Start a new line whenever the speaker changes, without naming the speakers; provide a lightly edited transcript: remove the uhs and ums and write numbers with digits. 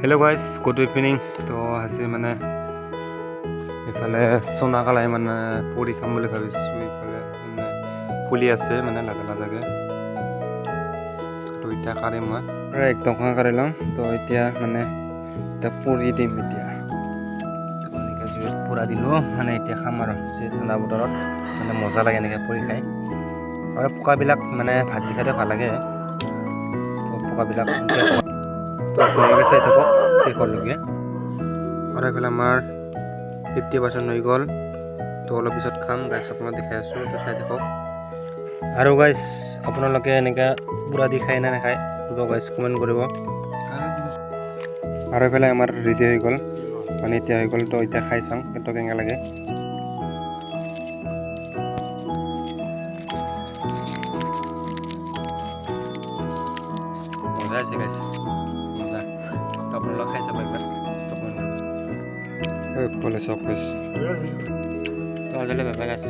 Hello' guys, good evening. তো আজি মানে এইফালে চোনাকালাই মানে পুৰি খাম বুলি ভাবিছোঁ। এইফালে মানে ফুলি আছে মানে লাদা লাদাকৈ। তো এতিয়া কাঢ়িম মই একদম কাঢ়ি লওঁ। তো এতিয়া মানে পুৰি দিম। এতিয়া এনেকৈ জুইত পুৰা দিলোঁ মানে এতিয়া খাম আৰু যে ঠাণ্ডা বতৰত মানে মজা লাগে এনেকৈ পুৰি খাই। আৰু পকাবিলাক মানে ভাজি খাইও ভাল লাগে। তো পকাবিলাক আপোনালোকে চাই থাকক শেষলৈকে। আৰু এইফালে আমাৰ 50% হৈ গ'ল। তো অলপ পিছত খাম গাইছ, আপোনাক দেখাই আছোঁ। তো চাই থাকক। আৰু গাইছ, আপোনালোকে এনেকৈ পুৰা দি খাই নে নাখায় গাইছ, কমেণ্ট কৰিব। আৰু এইফালে আমাৰ ৰেডি হৈ গ'ল মানে এতিয়া হৈ গ'ল। তো এতিয়া খাই চাওঁ কিন্তু কেনেকৈ লাগে। মজা আছে গাইছ, মজা। তো আপোনালোকে খাই চাব একবাৰ। বলে চক গাইছ। তো আজিলৈ বাই বাই গাইছ।